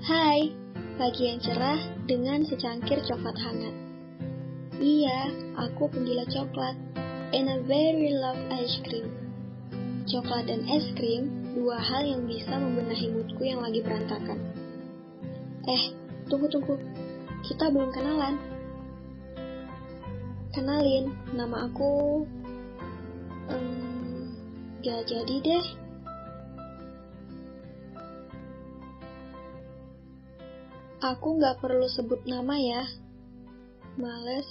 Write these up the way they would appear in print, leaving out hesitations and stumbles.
Hai, pagi yang cerah dengan secangkir coklat hangat. Iya, aku penggila coklat, and I very love ice cream. Coklat dan es krim, dua hal yang bisa membenahi moodku yang lagi berantakan. Tunggu, kita belum kenalan. Kenalin, nama aku... gak jadi deh. Aku gak perlu sebut nama ya. Males.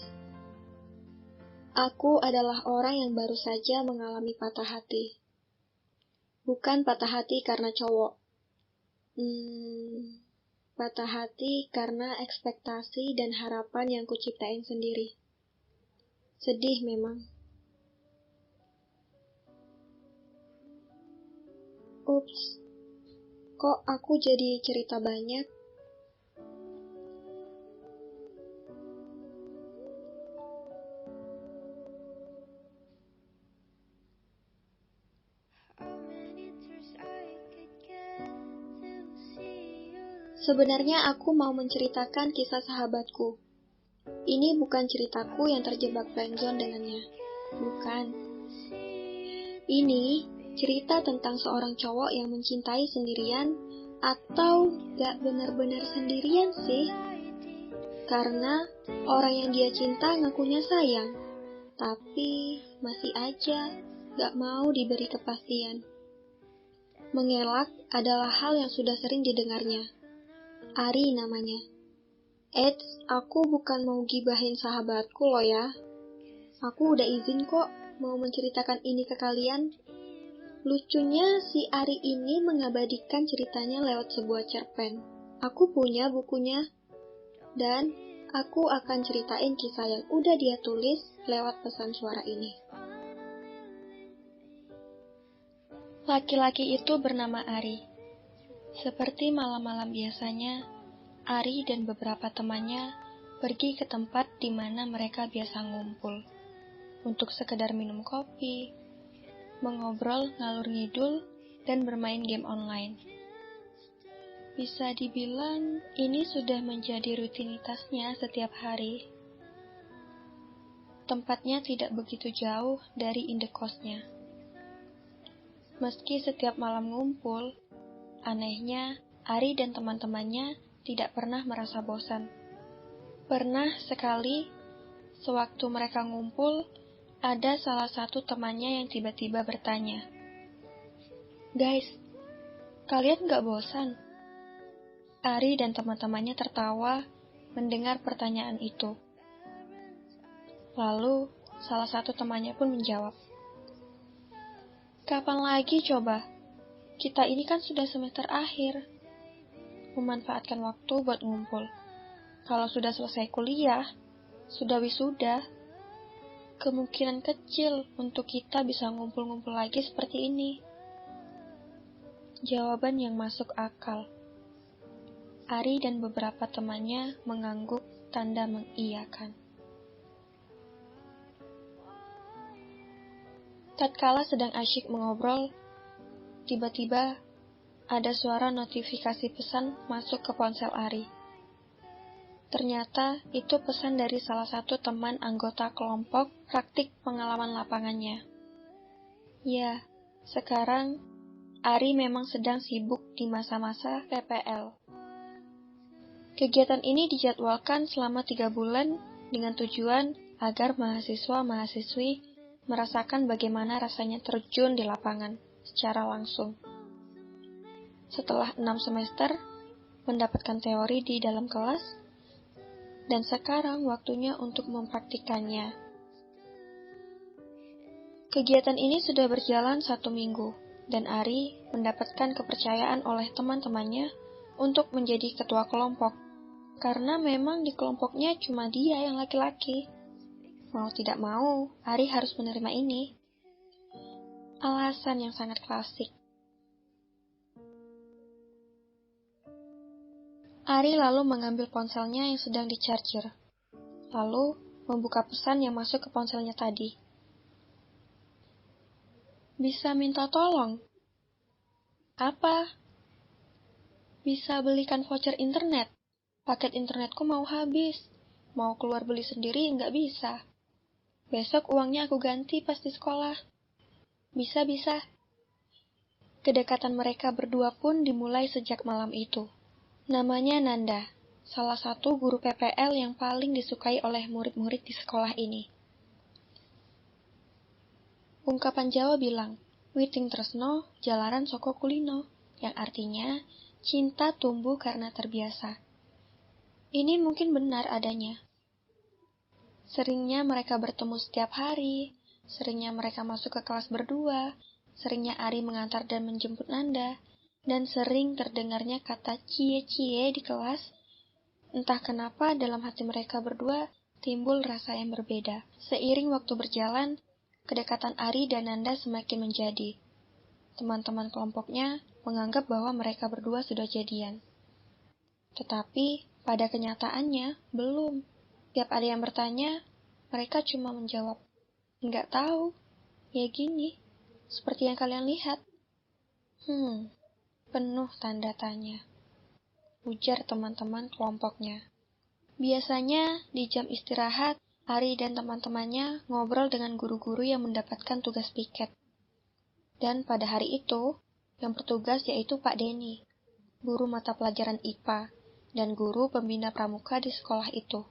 Aku adalah orang yang baru saja mengalami patah hati. Bukan patah hati karena cowok. Patah hati karena ekspektasi dan harapan yang kuciptain sendiri. Sedih memang. Ups, kok aku jadi cerita banyak? Sebenarnya aku mau menceritakan kisah sahabatku. Ini bukan ceritaku yang terjebak friendzone dengannya. Bukan. Ini cerita tentang seorang cowok yang mencintai sendirian atau gak benar-benar sendirian sih. Karena orang yang dia cinta ngakunya sayang, tapi masih aja gak mau diberi kepastian. Mengelak adalah hal yang sudah sering didengarnya. Ari namanya. Aku bukan mau gibahin sahabatku loh ya. Aku udah izin kok mau menceritakan ini ke kalian. Lucunya si Ari ini mengabadikan ceritanya lewat sebuah cerpen. Aku punya bukunya. Dan aku akan ceritain kisah yang udah dia tulis lewat pesan suara ini. Laki-laki itu bernama Ari. Seperti malam-malam biasanya, Ari dan beberapa temannya pergi ke tempat di mana mereka biasa ngumpul untuk sekedar minum kopi, mengobrol ngalur ngidul, dan bermain game online. Bisa dibilang ini sudah menjadi rutinitasnya setiap hari. Tempatnya tidak begitu jauh dari indekosnya. Meski setiap malam ngumpul, anehnya Ari dan teman-temannya tidak pernah merasa bosan. Pernah sekali, sewaktu mereka ngumpul, ada salah satu temannya yang tiba-tiba bertanya, "Guys, kalian gak bosan?" Ari dan teman-temannya tertawa mendengar pertanyaan itu. Lalu, salah satu temannya pun menjawab, "Kapan lagi coba? Kita ini kan sudah semester akhir. Memanfaatkan waktu buat ngumpul. Kalau sudah selesai kuliah, sudah wisuda, kemungkinan kecil untuk kita bisa ngumpul-ngumpul lagi seperti ini." Jawaban yang masuk akal. Ari dan beberapa temannya mengangguk tanda mengiyakan. Tatkala sedang asyik mengobrol, tiba-tiba ada suara notifikasi pesan masuk ke ponsel Ari. Ternyata itu pesan dari salah satu teman anggota kelompok praktik pengalaman lapangannya. Ya, sekarang Ari memang sedang sibuk di masa-masa PPL. Kegiatan ini dijadwalkan selama 3 bulan dengan tujuan agar mahasiswa-mahasiswi merasakan bagaimana rasanya terjun di lapangan secara langsung. Setelah 6 semester, mendapatkan teori di dalam kelas, dan sekarang waktunya untuk mempraktikannya. Kegiatan ini sudah berjalan 1 minggu, dan Ari mendapatkan kepercayaan oleh teman-temannya untuk menjadi ketua kelompok, karena memang di kelompoknya cuma dia yang laki-laki. Mau tidak mau, Ari harus menerima ini. Alasan yang sangat klasik. Ari lalu mengambil ponselnya yang sedang di-charger, lalu membuka pesan yang masuk ke ponselnya tadi. "Bisa minta tolong?" "Apa?" Bisa belikan voucher internet. Paket internetku mau habis. Mau keluar beli sendiri nggak bisa. Besok uangnya aku ganti pas di sekolah. Bisa. Kedekatan mereka berdua pun dimulai sejak malam itu. Namanya Nanda, salah satu guru PPL yang paling disukai oleh murid-murid di sekolah ini. Ungkapan Jawa bilang, witing tresno, jalaran soko kulino, yang artinya, cinta tumbuh karena terbiasa. Ini mungkin benar adanya. Seringnya mereka bertemu setiap hari, seringnya mereka masuk ke kelas berdua, seringnya Ari mengantar dan menjemput Nanda, dan sering terdengarnya kata cie-cie di kelas. Entah kenapa dalam hati mereka berdua timbul rasa yang berbeda. Seiring waktu berjalan, kedekatan Ari dan Nanda semakin menjadi. Teman-teman kelompoknya menganggap bahwa mereka berdua sudah jadian. Tetapi pada kenyataannya belum. Tiap ada yang bertanya, mereka cuma menjawab, "Nggak tahu, ya gini, seperti yang kalian lihat." Penuh tanda tanya, ujar teman-teman kelompoknya. Biasanya di jam istirahat, Ari dan teman-temannya ngobrol dengan guru-guru yang mendapatkan tugas piket. Dan pada hari itu, yang bertugas yaitu Pak Denny, guru mata pelajaran IPA, dan guru pembina pramuka di sekolah itu.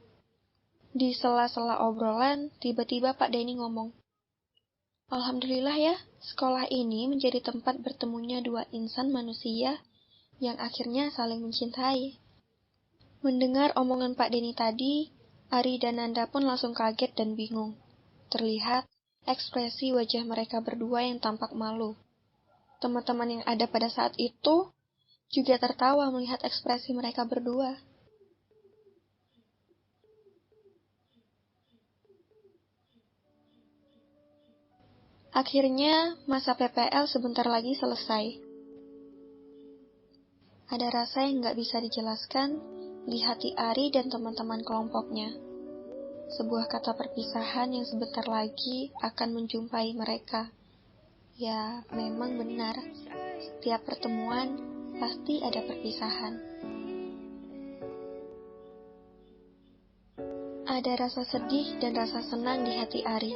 Di sela-sela obrolan, tiba-tiba Pak Denny ngomong, "Alhamdulillah ya, sekolah ini menjadi tempat bertemunya dua insan manusia yang akhirnya saling mencintai." Mendengar omongan Pak Denny tadi, Ari dan Nanda pun langsung kaget dan bingung. Terlihat ekspresi wajah mereka berdua yang tampak malu. Teman-teman yang ada pada saat itu juga tertawa melihat ekspresi mereka berdua. Akhirnya, masa PPL sebentar lagi selesai. Ada rasa yang nggak bisa dijelaskan di hati Ari dan teman-teman kelompoknya. Sebuah kata perpisahan yang sebentar lagi akan menjumpai mereka. Ya, memang benar. Setiap pertemuan pasti ada perpisahan. Ada rasa sedih dan rasa senang di hati Ari.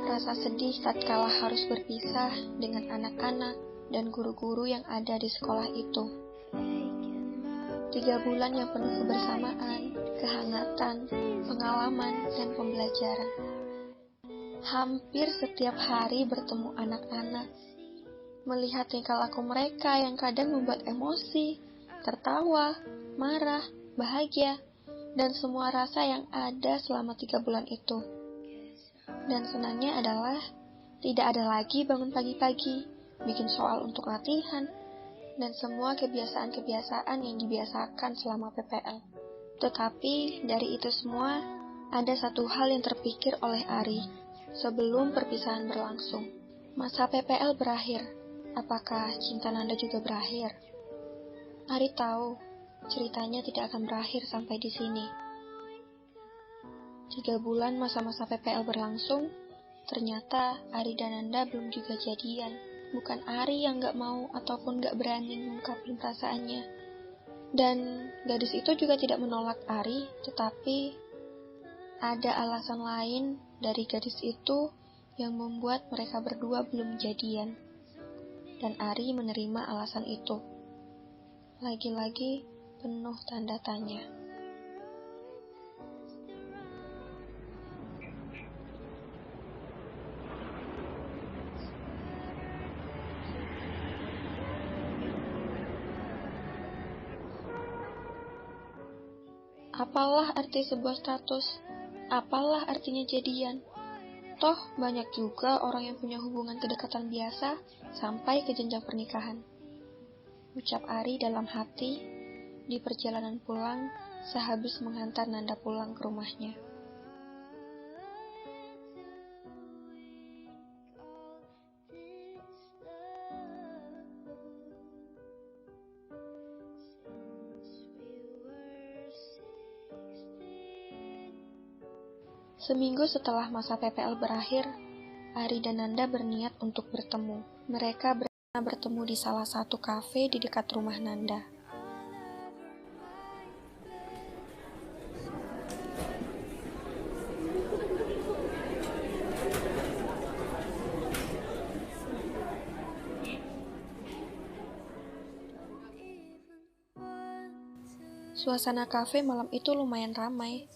Rasa sedih tatkala harus berpisah dengan anak-anak dan guru-guru yang ada di sekolah itu. 3 bulan yang penuh kebersamaan, kehangatan, pengalaman, dan pembelajaran. Hampir setiap hari bertemu anak-anak, melihat tingkah laku mereka yang kadang membuat emosi, tertawa, marah, bahagia, dan semua rasa yang ada selama 3 bulan itu. Dan senangnya adalah tidak ada lagi bangun pagi-pagi, bikin soal untuk latihan, dan semua kebiasaan-kebiasaan yang dibiasakan selama PPL. Tetapi dari itu semua, ada satu hal yang terpikir oleh Ari sebelum perpisahan berlangsung. Masa PPL berakhir. Apakah cinta Nanda juga berakhir? Ari tahu, ceritanya tidak akan berakhir sampai di sini. 3 bulan masa-masa PPL berlangsung, ternyata Ari dan Nanda belum juga jadian. Bukan Ari yang gak mau ataupun gak berani mengungkapkan perasaannya. Dan gadis itu juga tidak menolak Ari, tetapi ada alasan lain dari gadis itu yang membuat mereka berdua belum jadian. Dan Ari menerima alasan itu. Lagi-lagi penuh tanda tanya. Apalah arti sebuah status? Apalah artinya jadian? Toh banyak juga orang yang punya hubungan kedekatan biasa sampai ke jenjang pernikahan. Ucap Ari dalam hati di perjalanan pulang sehabis menghantar Nanda pulang ke rumahnya. Seminggu setelah masa PPL berakhir, Ari dan Nanda berniat untuk bertemu. Mereka bertemu di salah satu kafe di dekat rumah Nanda. Suasana kafe malam itu lumayan ramai,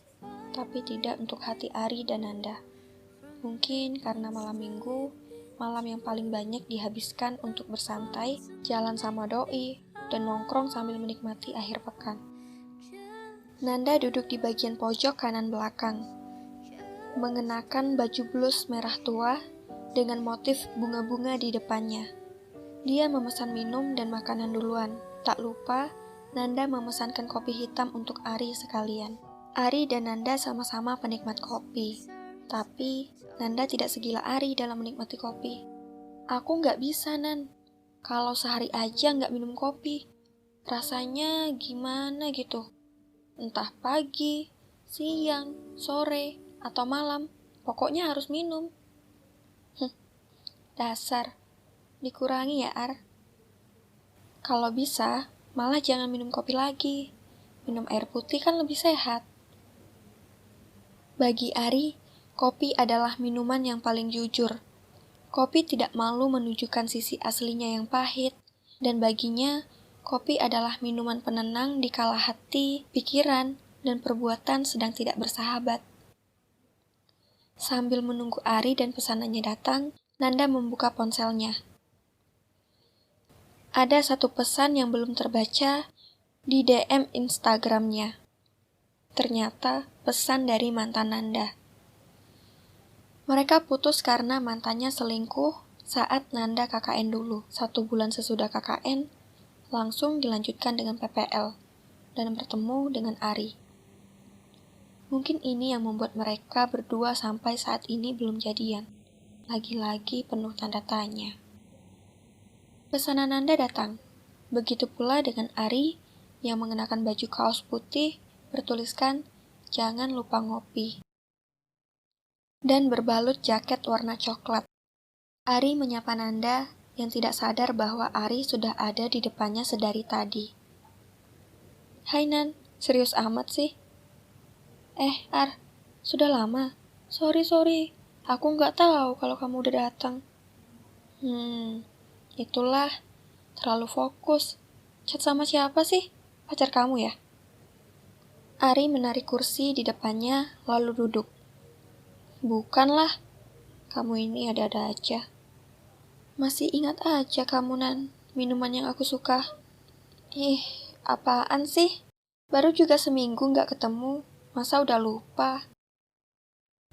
tapi tidak untuk hati Ari dan Nanda. Mungkin karena malam minggu, malam yang paling banyak dihabiskan untuk bersantai, jalan sama doi, dan nongkrong sambil menikmati akhir pekan. Nanda duduk di bagian pojok kanan belakang, mengenakan baju blus merah tua dengan motif bunga-bunga di depannya. Dia memesan minum dan makanan duluan. Tak lupa, Nanda memesankan kopi hitam untuk Ari sekalian. Ari dan Nanda sama-sama penikmat kopi. Tapi, Nanda tidak segila Ari dalam menikmati kopi. Aku nggak bisa, Nan. Kalau sehari aja nggak minum kopi, rasanya gimana gitu. Entah pagi, siang, sore, atau malam, pokoknya harus minum. Dasar, dikurangi ya, Ar. Kalau bisa, malah jangan minum kopi lagi. Minum air putih kan lebih sehat. Bagi Ari, kopi adalah minuman yang paling jujur. Kopi tidak malu menunjukkan sisi aslinya yang pahit, dan baginya, kopi adalah minuman penenang di kala hati, pikiran, dan perbuatan sedang tidak bersahabat. Sambil menunggu Ari dan pesanannya datang, Nanda membuka ponselnya. Ada satu pesan yang belum terbaca di DM Instagramnya. Ternyata pesan dari mantan Nanda. Mereka putus karena mantannya selingkuh saat Nanda KKN dulu. 1 bulan sesudah KKN, langsung dilanjutkan dengan PPL dan bertemu dengan Ari. Mungkin ini yang membuat mereka berdua sampai saat ini belum jadian. Lagi-lagi penuh tanda tanya. Pesanan Nanda datang. Begitu pula dengan Ari yang mengenakan baju kaos putih bertuliskan "Jangan lupa ngopi" dan berbalut jaket warna coklat. Ari menyapa Nanda yang tidak sadar bahwa Ari sudah ada di depannya sedari tadi. "Hai Nan, serius amat sih?" Ar, sudah lama. Sorry, aku nggak tahu kalau kamu udah datang." Itulah, terlalu fokus. Chat sama siapa sih? Pacar kamu ya?" Ari menarik kursi di depannya, lalu duduk. "Bukanlah, kamu ini ada-ada aja." "Masih ingat aja kamu, Nan, minuman yang aku suka." "Ih, apaan sih? Baru juga seminggu nggak ketemu, masa udah lupa?"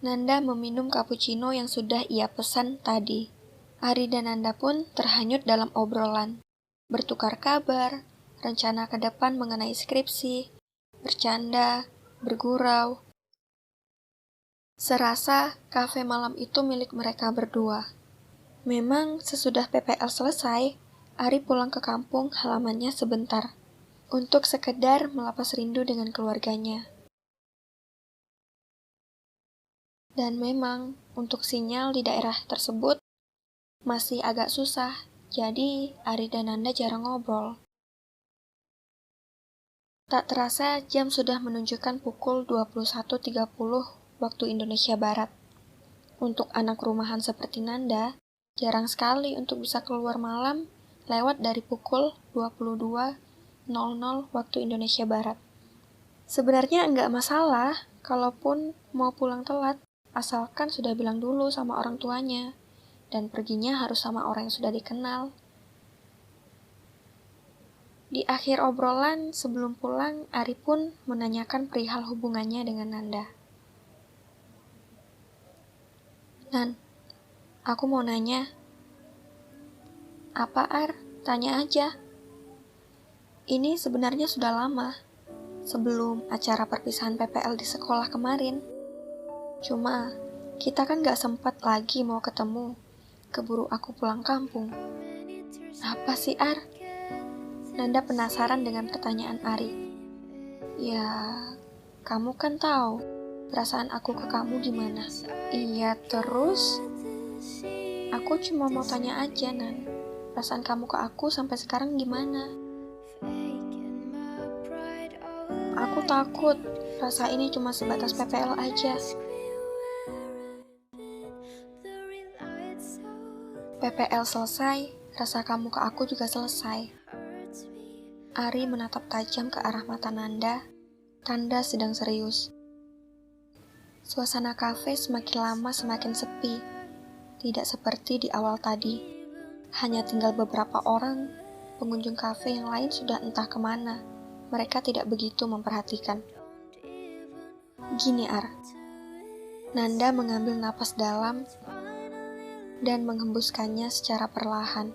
Nanda meminum cappuccino yang sudah ia pesan tadi. Ari dan Nanda pun terhanyut dalam obrolan. Bertukar kabar, rencana ke depan mengenai skripsi, bercanda, bergurau. Serasa kafe malam itu milik mereka berdua. Memang sesudah PPL selesai, Ari pulang ke kampung halamannya sebentar, untuk sekedar melepas rindu dengan keluarganya. Dan memang, untuk sinyal di daerah tersebut masih agak susah, jadi Ari dan Nanda jarang ngobrol. Tak terasa jam sudah menunjukkan pukul 21.30 waktu Indonesia Barat. Untuk anak rumahan seperti Nanda, jarang sekali untuk bisa keluar malam lewat dari pukul 22.00 waktu Indonesia Barat. Sebenarnya enggak masalah kalaupun mau pulang telat, asalkan sudah bilang dulu sama orang tuanya, dan perginya harus sama orang yang sudah dikenal. Di akhir obrolan sebelum pulang, Ari pun menanyakan perihal hubungannya dengan Nanda. "Nan, aku mau nanya." "Apa, Ar? Tanya aja." Ini sebenarnya sudah lama, sebelum acara perpisahan PPL di sekolah kemarin. Cuma, kita kan gak sempat lagi mau ketemu, keburu aku pulang kampung. "Apa sih, Ar?" Nanda penasaran dengan pertanyaan Ari. "Ya, kamu kan tahu perasaan aku ke kamu gimana." "Iya, terus?" "Aku cuma mau tanya aja, Nan. Perasaan kamu ke aku sampai sekarang gimana?" "Aku takut rasa ini cuma sebatas PPL aja." "PPL selesai, rasa kamu ke aku juga selesai." Ari menatap tajam ke arah mata Nanda, tanda sedang serius. Suasana kafe semakin lama semakin sepi, tidak seperti di awal tadi. Hanya tinggal beberapa orang, pengunjung kafe yang lain sudah entah kemana. Mereka tidak begitu memperhatikan. Gini, Ar. Nanda mengambil napas dalam dan menghembuskannya secara perlahan.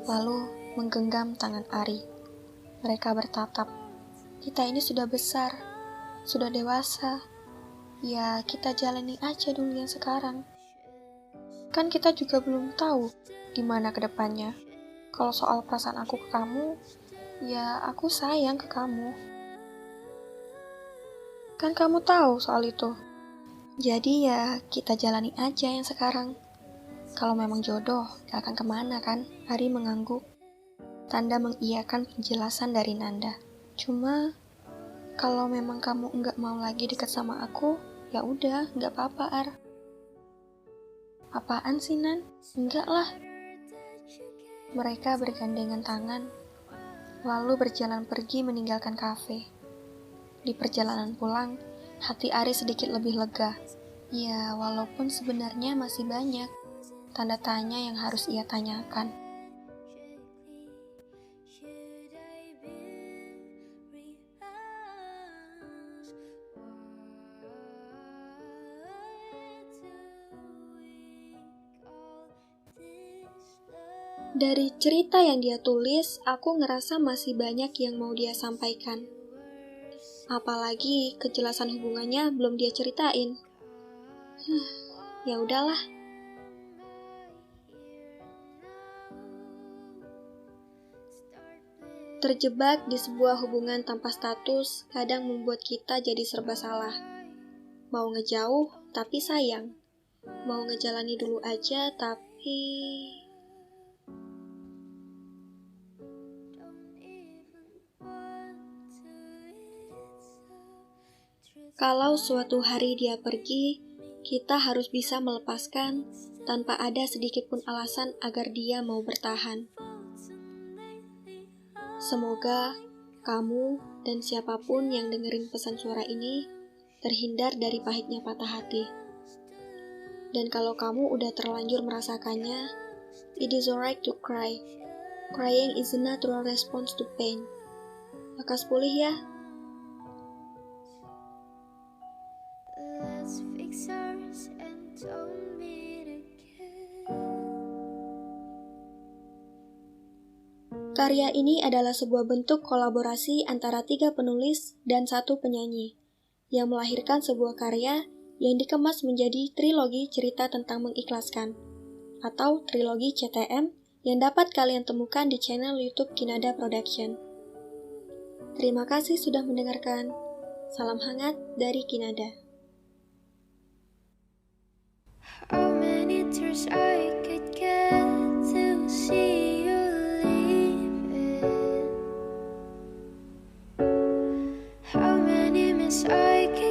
Lalu menggenggam tangan Ari. Mereka bertatap. Kita ini sudah besar, sudah dewasa. Ya, kita jalani aja dulu yang sekarang. Kan kita juga belum tahu gimana ke depannya. Kalau soal perasaan aku ke kamu, ya aku sayang ke kamu. Kan kamu tahu soal itu. Jadi ya, kita jalani aja yang sekarang. Kalau memang jodoh, gak akan kemana kan? Ari mengangguk. Tanda mengiyakan penjelasan dari Nanda. Cuma, kalau memang kamu enggak mau lagi dekat sama aku, ya udah, enggak apa-apa, Ar. Apaan sih, Nan? Enggak lah. Mereka bergandengan tangan, lalu berjalan pergi meninggalkan kafe. Di perjalanan pulang, hati Ari sedikit lebih lega. Ya, walaupun sebenarnya masih banyak tanda tanya yang harus ia tanyakan. Dari cerita yang dia tulis, aku ngerasa masih banyak yang mau dia sampaikan. Apalagi kejelasan hubungannya belum dia ceritain. Ya udahlah. Terjebak di sebuah hubungan tanpa status kadang membuat kita jadi serba salah. Mau ngejauh, tapi sayang. Mau ngejalani dulu aja, tapi... Kalau suatu hari dia pergi, kita harus bisa melepaskan tanpa ada sedikit pun alasan agar dia mau bertahan. Semoga kamu dan siapapun yang dengerin pesan suara ini terhindar dari pahitnya patah hati. Dan kalau kamu udah terlanjur merasakannya, it is alright to cry. Crying is a natural response to pain. Lekas pulih ya. Karya ini adalah sebuah bentuk kolaborasi antara 3 penulis dan 1 penyanyi, yang melahirkan sebuah karya yang dikemas menjadi trilogi cerita tentang mengikhlaskan, atau trilogi CTM yang dapat kalian temukan di channel YouTube Kinada Production. Terima kasih sudah mendengarkan. Salam hangat dari Kinada. How many tears I could get to see you leaving? How many miss I could